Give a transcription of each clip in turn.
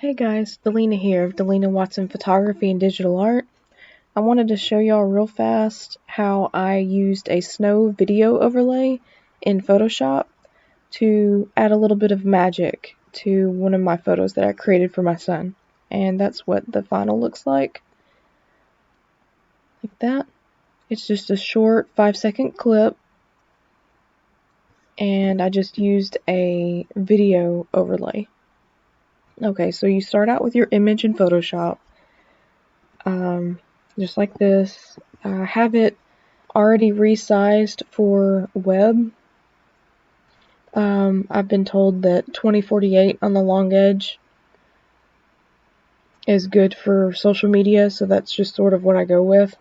Hey guys, Dalena here of Dalena Watson Photography and Digital Art. I wanted to show y'all real fast how I used a snow video overlay in Photoshop to add a little bit of magic to one of my photos that I created for my son. And that's what the final looks like that. It's just a short 5-second clip, and I just used a video overlay. Okay, so you start out with your image in Photoshop. Just like this. I have it already resized for web. I've been told that 2048 on the long edge is good for social media, so that's just sort of what I go with.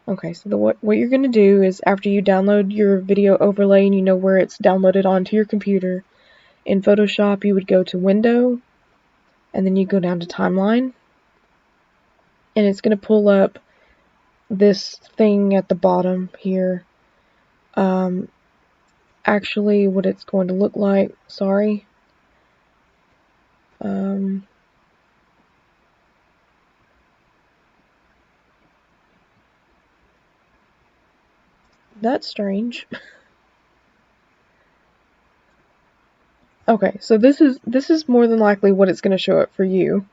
Okay, so what you're going to do is after you download your video overlay and you know where it's downloaded onto your computer, in Photoshop you would go to Window, and then you go down to Timeline, and it's going to pull up this thing at the bottom here. Actually, what it's going to look like, sorry. That's strange. Okay, so this is more than likely what it's going to show up for you.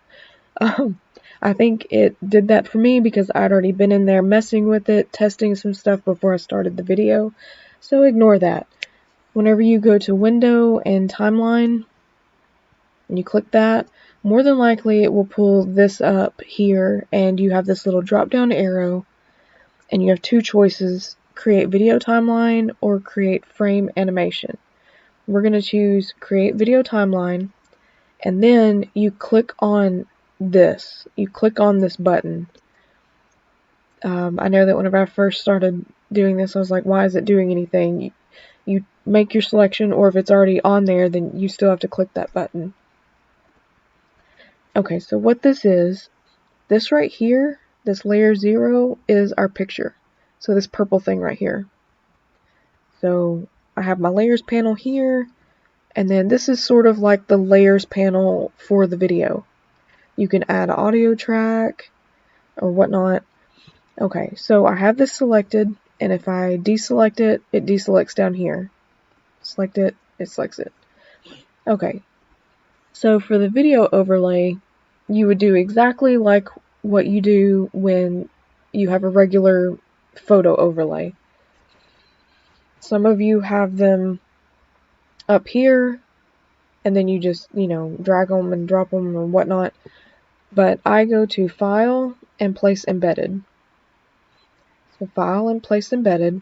I think it did that for me because I'd already been in there messing with it, testing some stuff before I started the video. So ignore that. Whenever you go to Window and Timeline, and you click that, more than likely it will pull this up here, and you have this little drop down arrow, and you have two choices: create video timeline or create frame animation. We're going to choose create video timeline, and then you click on this. You click on this button. I know that whenever I first started doing this, I was like, why is it doing anything? You make your selection, or if it's already on there, then you still have to click that button. Okay, so what this right here, this layer 0, is our picture. So this purple thing right here. So I have my layers panel here, and then this is sort of like the layers panel for the video. You can add an audio track or whatnot. Okay, so I have this selected, and if I deselect it, it deselects down here. Select it, it selects it. Okay, so for the video overlay, you would do exactly like what you do when you have a regular photo overlay. Some of you have them up here, and then you just, drag them and drop them or whatnot. But I go to File and Place Embedded. So File and Place Embedded,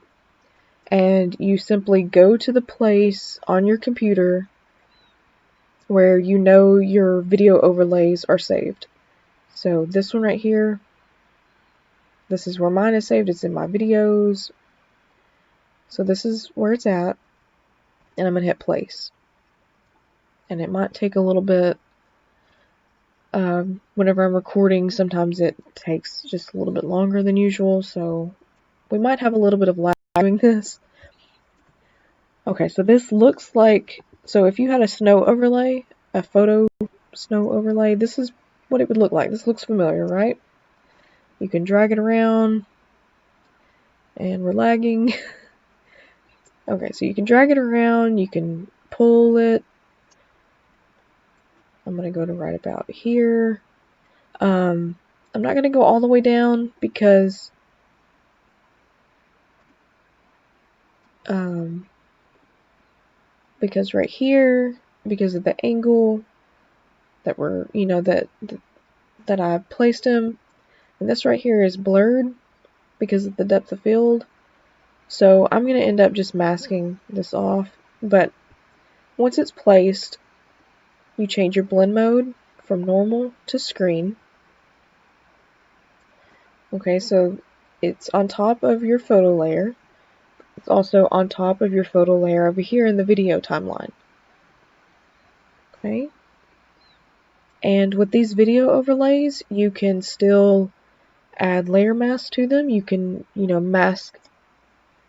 and you simply go to the place on your computer where you know your video overlays are saved. So this one right here, this is where mine is saved. It's in my videos. So this is where it's at, and I'm going to hit Place. And it might take a little bit. Whenever I'm recording, sometimes it takes just a little bit longer than usual, so we might have a little bit of lag doing this. Okay, so this looks like, so if you had a snow overlay, a photo snow overlay, this is what it would look like. This looks familiar, right? You can drag it around, and we're lagging. Okay, so you can drag it around, you can pull it. I'm going to go to right about here. I'm not going to go all the way down because right here, because of the angle that we're, that I placed him, and this right here is blurred because of the depth of field. So I'm going to end up just masking this off, but once it's placed, you change your blend mode from normal to screen. Okay, so it's on top of your photo layer. It's also on top of your photo layer over here in the video timeline. Okay. And with these video overlays, you can still add layer mask to them. You can, mask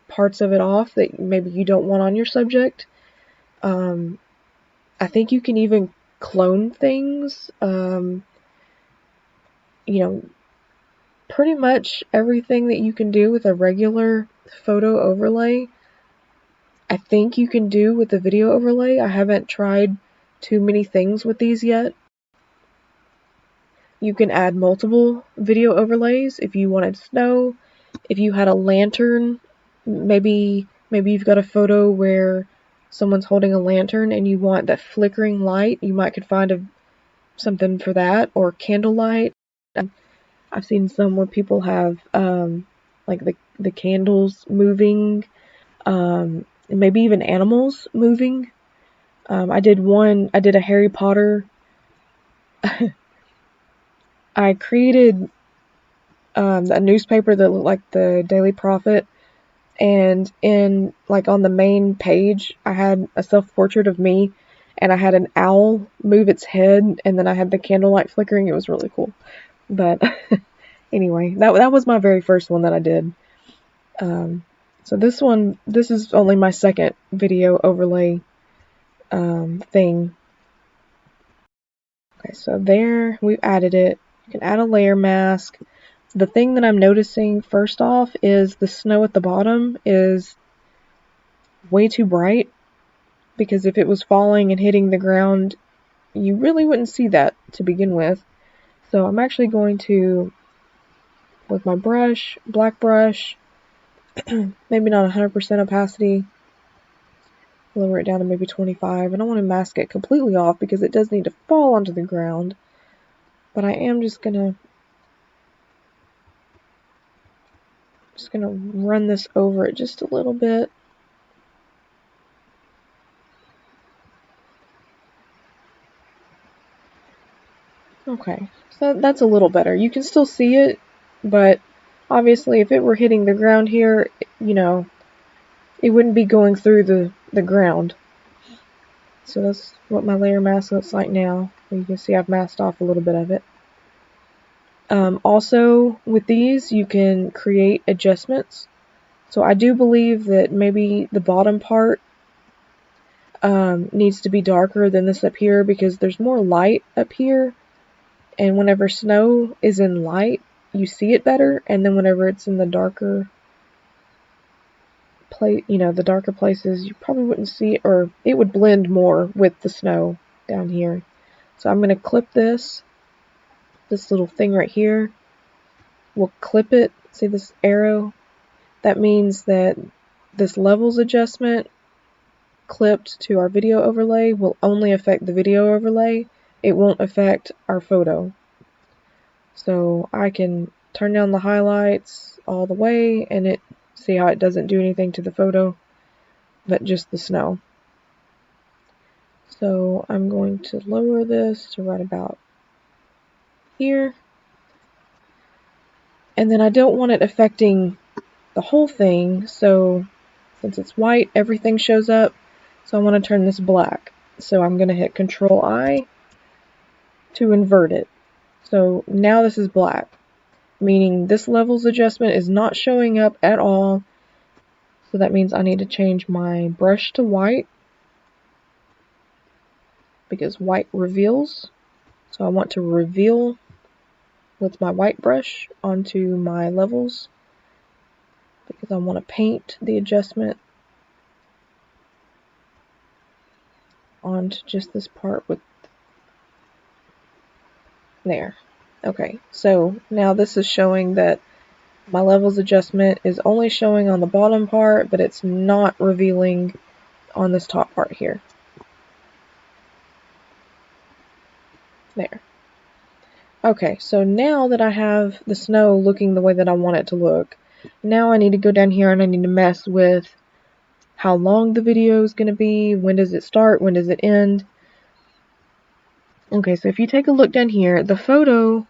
parts of it off that maybe you don't want on your subject. I think you can even clone things. You know, pretty much everything that you can do with a regular photo overlay, I think you can do with the video overlay. I haven't tried too many things with these yet. You can add multiple video overlays if you wanted snow. If you had a lantern, maybe you've got a photo where someone's holding a lantern and you want that flickering light, you might could find something for that, or candlelight. I've seen some where people have like the candles moving, maybe even animals moving. I did a Harry Potter. I created a newspaper that looked like the Daily Prophet, and in like on the main page I had a self-portrait of me, and I had an owl move its head, and then I had the candlelight flickering. It was really cool. But anyway, that was my very first one that I did. So this is only my second video overlay thing. Okay, so there, we've added it. You can add a layer mask. The thing that I'm noticing first off is the snow at the bottom is way too bright, because if it was falling and hitting the ground, you really wouldn't see that to begin with. So I'm actually going to, with my brush, black brush, maybe not 100% opacity, lower it down to maybe 25. I don't want to mask it completely off because it does need to fall onto the ground, but I am just gonna run this over it just a little bit. Okay, so that's a little better. You can still see it, but obviously if it were hitting the ground here, you know, it wouldn't be going through the ground. So that's what my layer mask looks like now. You can see I've masked off a little bit of it. Also, with these, you can create adjustments. So I do believe that maybe the bottom part needs to be darker than this up here, because there's more light up here. And whenever snow is in light, you see it better. And then whenever it's in the darker place, you know, the darker places, you probably wouldn't see it, or it would blend more with the snow down here. So I'm going to clip this little thing right here. We'll clip it. See this arrow? That means that this levels adjustment clipped to our video overlay will only affect the video overlay. It won't affect our photo. So I can turn down the highlights all the way, and see how it doesn't do anything to the photo, but just the snow. So I'm going to lower this to right about here. And then I don't want it affecting the whole thing, so since it's white, everything shows up. So I want to turn this black. So I'm going to hit Control I to invert it. So now this is black, meaning this levels adjustment is not showing up at all. So that means I need to change my brush to white, because white reveals. So I want to reveal with my white brush onto my levels, because I want to paint the adjustment onto just this part with there. Okay, so now this is showing that my levels adjustment is only showing on the bottom part, but it's not revealing on this top part here. There. Okay, so now that I have the snow looking the way that I want it to look, now I need to go down here and I need to mess with how long the video is going to be, when does it start, when does it end. Okay, so if you take a look down here, the photo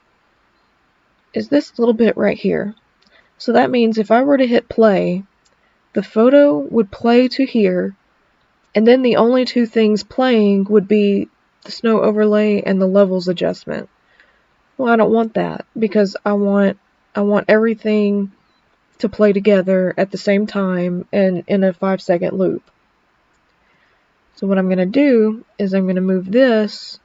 is this little bit right here. So that means if I were to hit play, the photo would play to here, and then the only two things playing would be the snow overlay and the levels adjustment. Well, I don't want that, because I want everything to play together at the same time and in a 5-second loop. So what I'm going to do is I'm going to move this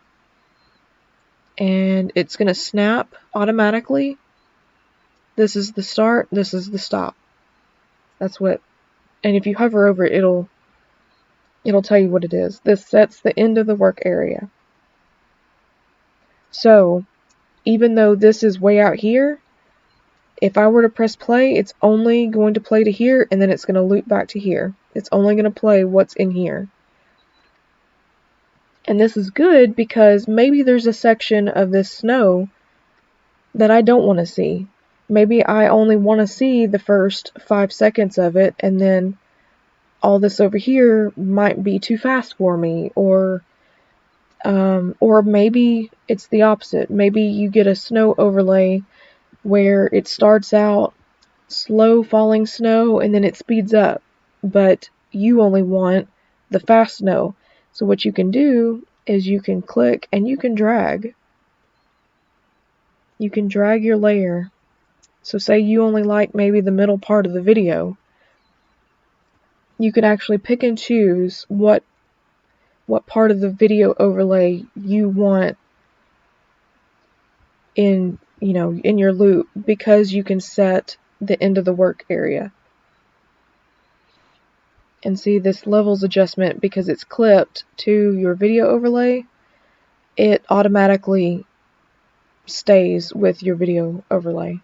and it's going to snap automatically. This is the start, this is the stop. That's what, and if you hover over it, it'll tell you what it is. This sets the end of the work area. So, even though this is way out here, if I were to press play, it's only going to play to here, and then it's going to loop back to here. It's only going to play what's in here. And this is good because maybe there's a section of this snow that I don't want to see. Maybe I only want to see the first 5 seconds of it, and then all this over here might be too fast for me, or maybe it's the opposite. Maybe you get a snow overlay where it starts out slow falling snow and then it speeds up, but you only want the fast snow. So what you can do is you can click and you can drag. You can drag your layer. So say you only like maybe the middle part of the video. You can actually pick and choose what part of the video overlay you want in your loop, because you can set the end of the work area. And see this levels adjustment, because it's clipped to your video overlay, it automatically stays with your video overlay.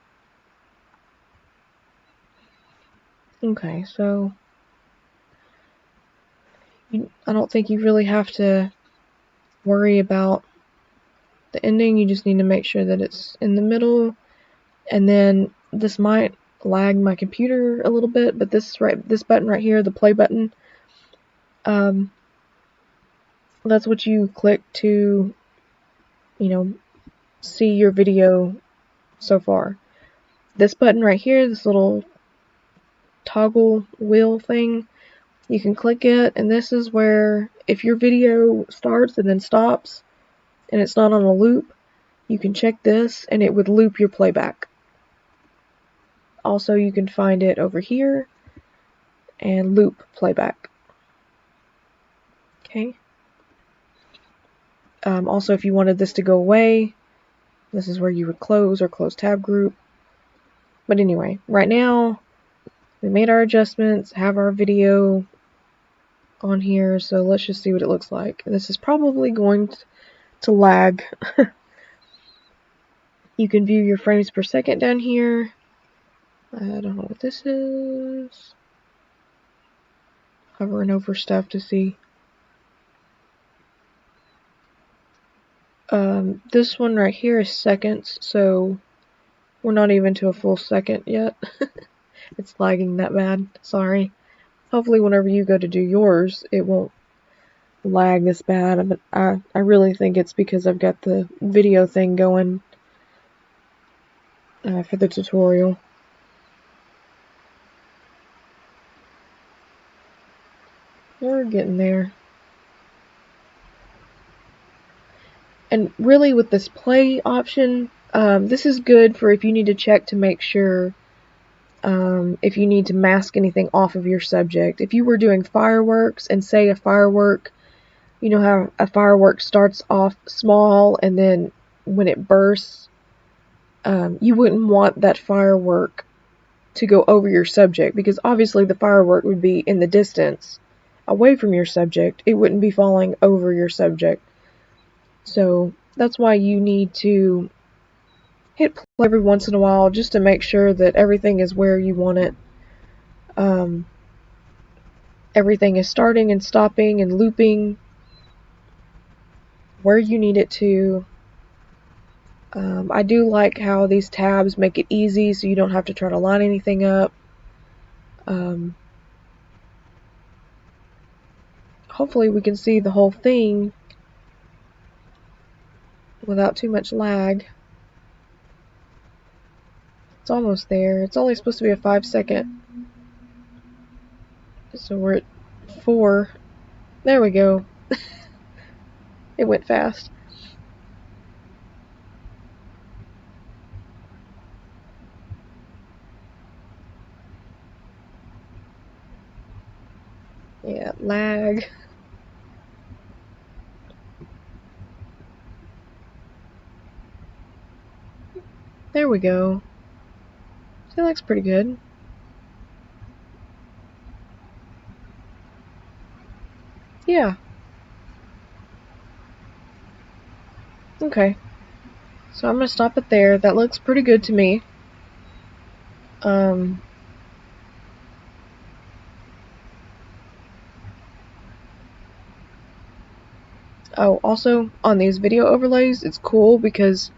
Okay, so I don't think you really have to worry about the ending. You just need to make sure that it's in the middle. And then this might lag my computer a little bit, but this button right here, the play button, that's what you click to, see your video so far. This button right here, this little toggle wheel thing, you can click it, and this is where if your video starts and then stops and it's not on a loop, you can check this and it would loop your playback. Also, you can find it over here and loop playback. Okay. Also, if you wanted this to go away, this is where you would close or close tab group. But anyway, right now we made our adjustments, have our video on here, so let's just see what it looks like. This is probably going to lag. You can view your frames per second down here. I don't know what this is. Hovering over stuff to see. This one right here is seconds, so we're not even to a full second yet. It's lagging that bad. Sorry. Hopefully whenever you go to do yours, it won't lag this bad. But I really think it's because I've got the video thing going for the tutorial. We're getting there. And really with this play option, this is good for if you need to check to make sure if you need to mask anything off of your subject. If you were doing fireworks and say a firework, you know how a firework starts off small and then when it bursts, you wouldn't want that firework to go over your subject, because obviously the firework would be in the distance away from your subject. It wouldn't be falling over your subject. So that's why you need to hit play every once in a while just to make sure that everything is where you want it. Everything is starting and stopping and looping where you need it to. I do like how these tabs make it easy so you don't have to try to line anything up. Hopefully we can see the whole thing without too much lag. It's almost there. It's only supposed to be a 5-second. So we're at 4. There we go. It went fast. Yeah, lag. There we go. That looks pretty good. Yeah. Okay. So I'm gonna stop it there. That looks pretty good to me. Oh, also on these video overlays, it's cool because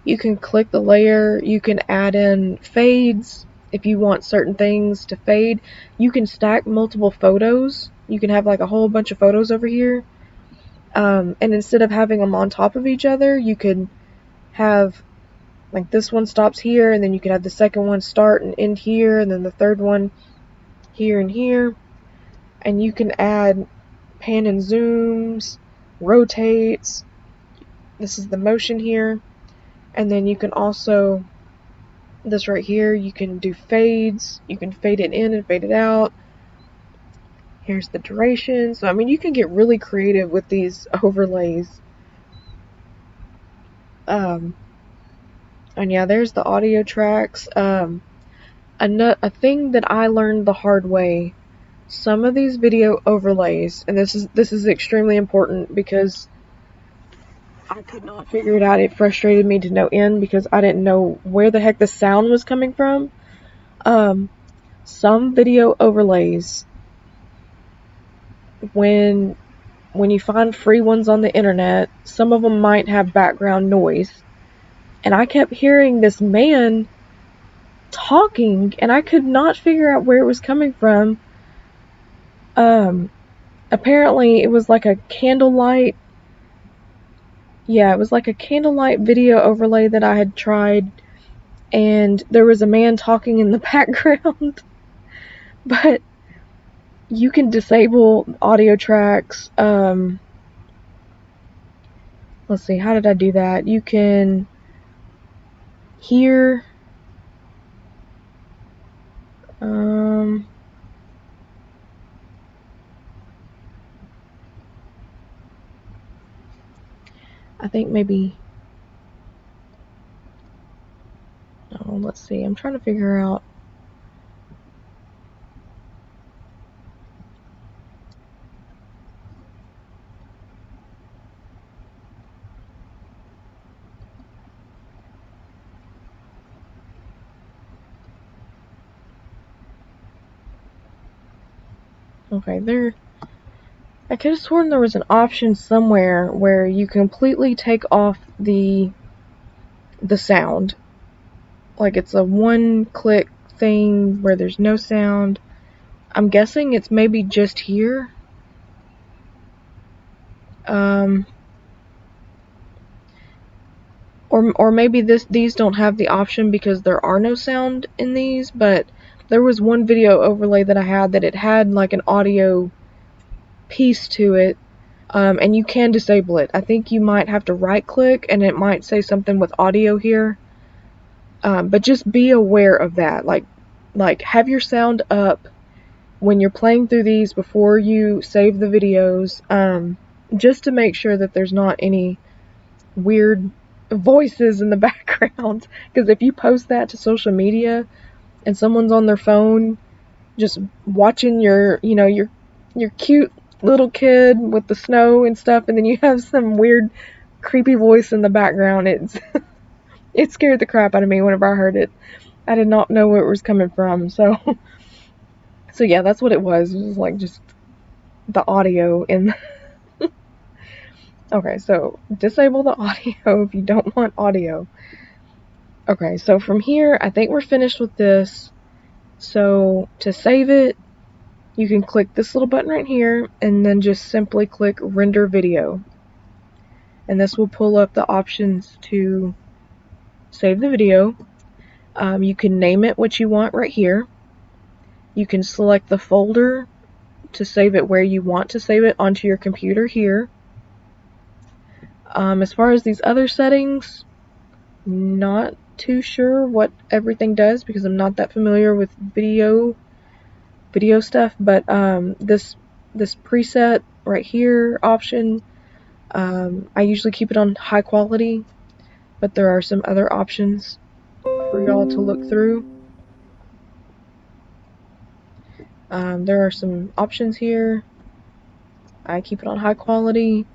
you can click the layer, you can add in fades if you want certain things to fade. You can stack multiple photos. You can have like a whole bunch of photos over here. And instead of having them on top of each other, you could have like this one stops here, and then you could have the second one start and end here, and then the third one here and here. And you can add pan and zooms, rotates. This is the motion here. And then you can also, this right here, you can do fades. You can fade it in and fade it out. Here's the duration. So, I mean, you can get really creative with these overlays. And yeah, there's the audio tracks. A thing that I learned the hard way, some of these video overlays, and this is extremely important because I could not figure it out. It frustrated me to no end because I didn't know where the heck the sound was coming from. Some video overlays, when you find free ones on the internet, some of them might have background noise. And I kept hearing this man talking, and I could not figure out where it was coming from. Apparently it was like a candlelight. Yeah, it was like a candlelight video overlay that I had tried, and there was a man talking in the background. But you can disable audio tracks. Let's see, how did I do that? You can hear. I think maybe. Oh, let's see. I'm trying to figure out. Okay, there. I could have sworn there was an option somewhere where you completely take off the sound. Like it's a one-click thing where there's no sound. I'm guessing it's maybe just here. Or maybe these don't have the option because there are no sound in these, but there was one video overlay that I had that it had like an audio piece to it, and you can disable it. I think you might have to right click and it might say something with audio here, but just be aware of that. Like have your sound up when you're playing through these before you save the videos, just to make sure that there's not any weird voices in the background. Because if you post that to social media and someone's on their phone just watching your cute little kid with the snow and stuff, and then you have some weird creepy voice in the background, it scared the crap out of me whenever I heard it. I did not know where it was coming from. So yeah, that's what it was. It was like just the audio in okay, so disable the audio if you don't want audio. Okay, so from here, I think we're finished with this. So to save it, you can click this little button right here, and then just simply click render video. And this will pull up the options to save the video. You can name it what you want right here. You can select the folder to save it where you want to save it onto your computer here. As far as these other settings, not too sure what everything does because I'm not that familiar with video stuff, but this preset right here option, I usually keep it on high quality. but there are some other options for y'all to look through. There are some options here. I keep it on high quality.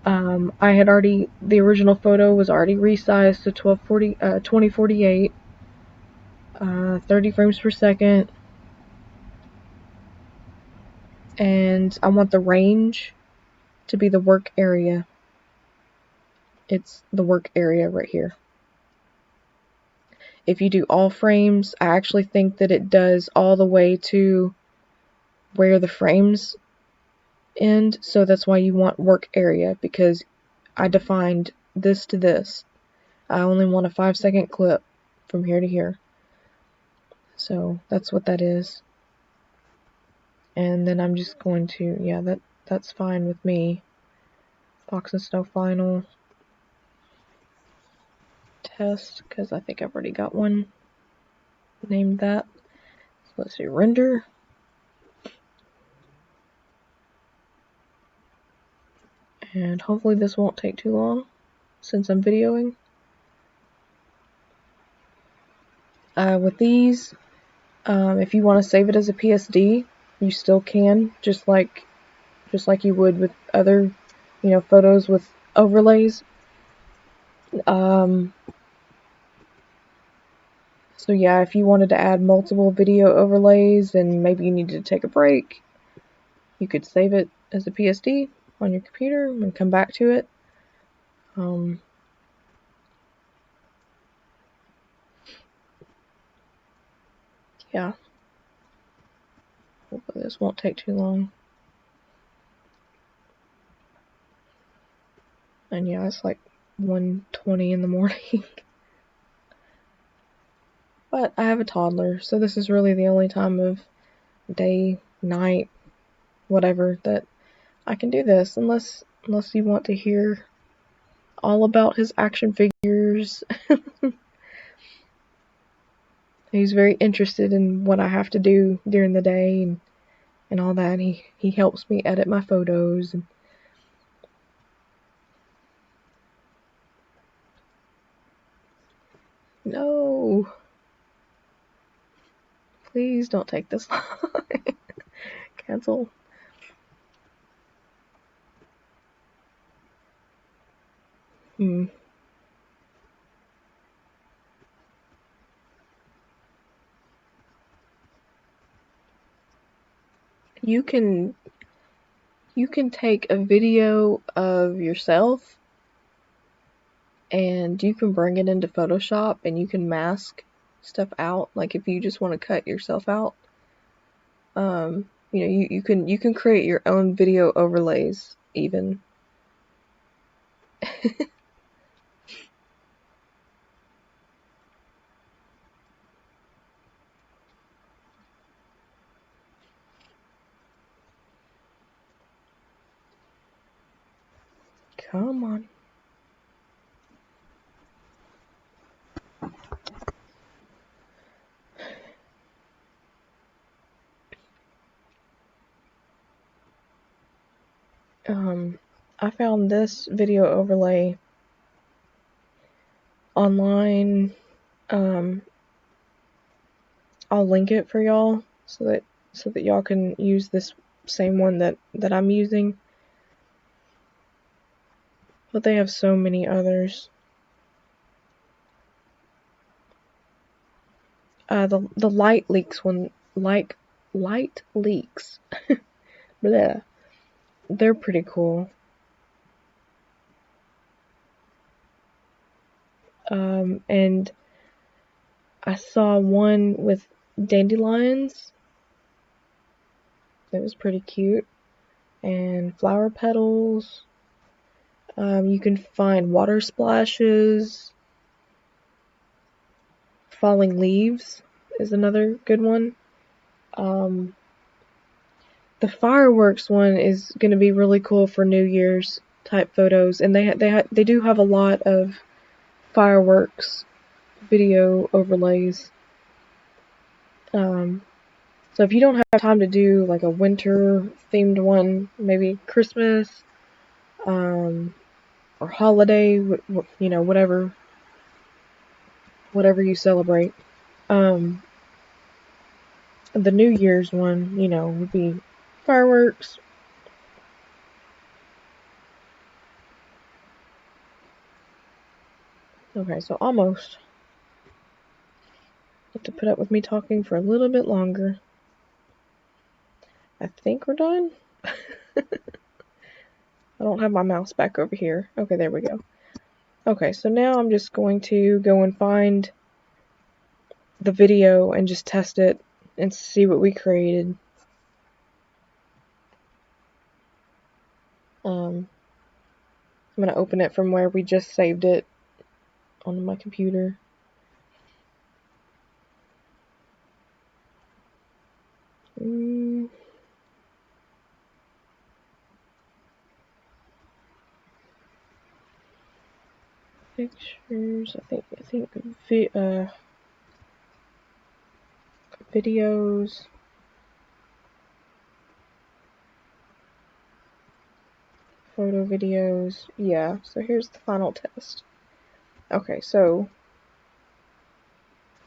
I had already, the original photo was already resized to 2048, 30 frames per second, and I want the range to be the work area. It's the work area right here. If you do all frames, I actually think that it does all the way to where the frames end, so that's why you want work area, because I defined this to this. I only want a 5-second clip from here to here. So that's what that is. And then I'm just going to, yeah, that's fine with me. Fox and Snow Final test, because I think I've already got one named that. So let's do render. And hopefully this won't take too long since I'm videoing. With these, if you want to save it as a PSD, you still can, just like you would with other, photos with overlays. So yeah, if you wanted to add multiple video overlays and maybe you needed to take a break, you could save it as a PSD on your computer and come back to it. Yeah. Hopefully this won't take too long. And yeah, it's like 1:20 in the morning. But I have a toddler, so this is really the only time of day, night, whatever, that I can do this, unless you want to hear all about his action figures. He's very interested in what I have to do during the day and all that. He helps me edit my photos. And no, please don't take this long. Cancel. You can take a video of yourself and you can bring it into Photoshop and you can mask stuff out. Like if you just want to cut yourself out, you can create your own video overlays even. Come on. I found this video overlay online. I'll link it for y'all so that y'all can use this same one that I'm using. But they have so many others. The light leaks one, light leaks. Blah. They're pretty cool. And I saw one with dandelions. That was pretty cute. And flower petals. You can find water splashes. Falling leaves is another good one. The fireworks one is going to be really cool for New Year's type photos, and they do have a lot of fireworks video overlays. So if you don't have time to do like a winter themed one, maybe Christmas, or holiday, whatever whatever you celebrate. The New Year's one, you know, would be fireworks. Okay, so almost. You have to put up with me talking for a little bit longer. I think we're done. I don't have my mouse back over here. Okay, there we go. Okay, so now I'm just going to go and find the video and just test it and see what we created. I'm going to open it from where we just saved it on my computer. Pictures, I think videos. Photo videos. Yeah, so here's the final test. Okay, so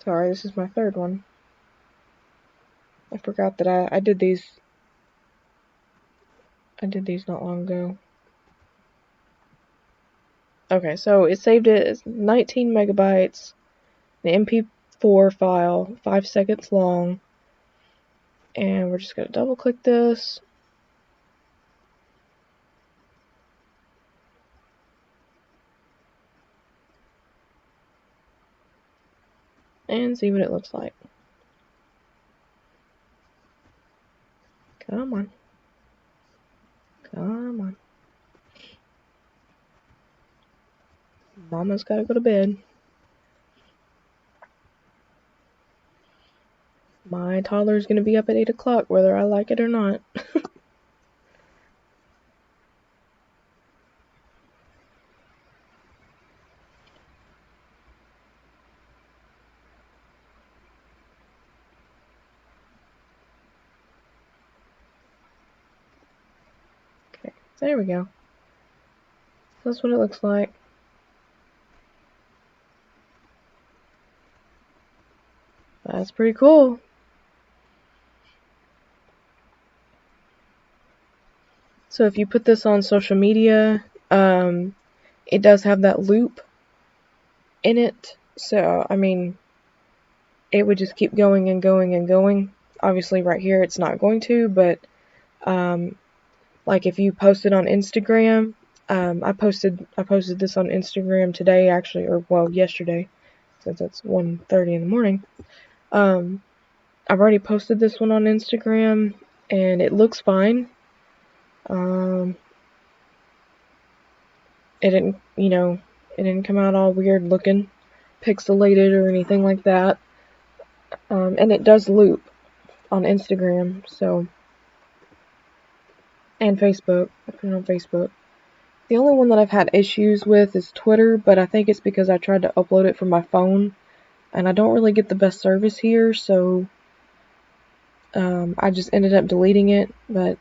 sorry, this is my third one. I forgot that I did these not long ago. Okay, so it saved it as 19 megabytes, an MP4 file, 5 seconds long, and we're just gonna double click this. And see what it looks like. Come on. Come on. Mama's gotta go to bed. My toddler's gonna be up at 8 o'clock whether I like it or not. Okay, there we go. That's what it looks like. That's pretty cool. So if you put this on social media, it does have that loop in it. So, I mean, it would just keep going and going and going. Obviously right here it's not going to, but like if you post it on Instagram, I posted this on Instagram today actually, or well, yesterday, since it's 1:30 in the morning. I've already posted this one on Instagram and it looks fine. It didn't, it didn't come out all weird looking, pixelated or anything like that. And it does loop on Instagram, so, and Facebook. I put it on Facebook. The only one that I've had issues with is Twitter, but I think it's because I tried to upload it from my phone, and I don't really get the best service here, so I just ended up deleting it, but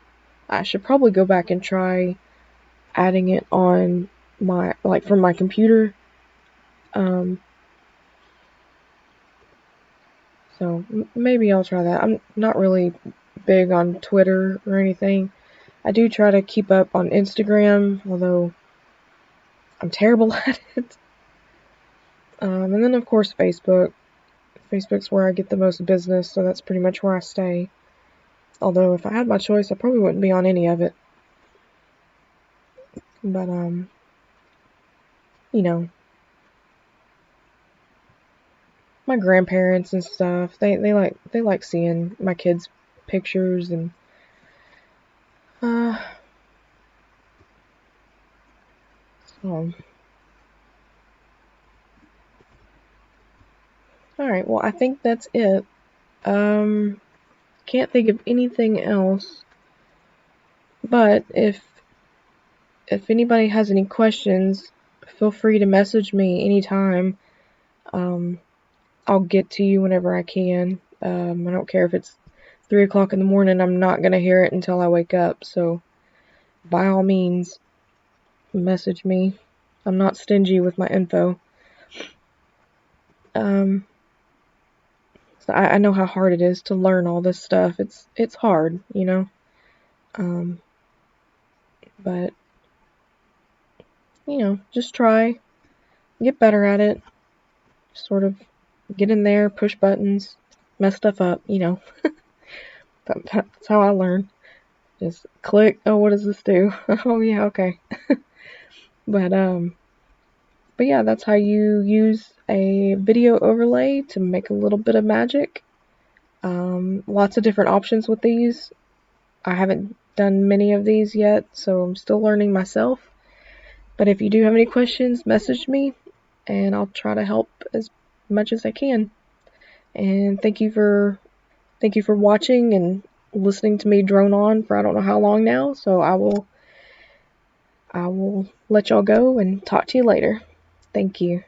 I should probably go back and try adding it on my, like, from my computer. So maybe I'll try that. I'm not really big on Twitter or anything. I do try to keep up on Instagram, although I'm terrible at it. And then of course Facebook. Facebook's where I get the most business, so that's pretty much where I stay. Although if I had my choice, I probably wouldn't be on any of it. But you know, my grandparents and stuff, they like seeing my kids' pictures and so. Alright, well I think that's it. Can't think of anything else. But if anybody has any questions, feel free to message me anytime. I'll get to you whenever I can. I don't care if it's 3 o'clock in the morning, I'm not going to hear it until I wake up. So, by all means, message me. I'm not stingy with my info. So I know how hard it is to learn all this stuff. It's hard, but just try, get better at it, sort of get in there, push buttons, mess stuff up, That's how I learn. Just click, oh, what does this do? Oh yeah, okay. But yeah, that's how you use a video overlay to make a little bit of magic. Lots of different options with these. I haven't done many of these yet, so I'm still learning myself. But if you do have any questions, message me, and I'll try to help as much as I can. And thank you for watching and listening to me drone on for I don't know how long now. So I will let y'all go and talk to you later. Thank you.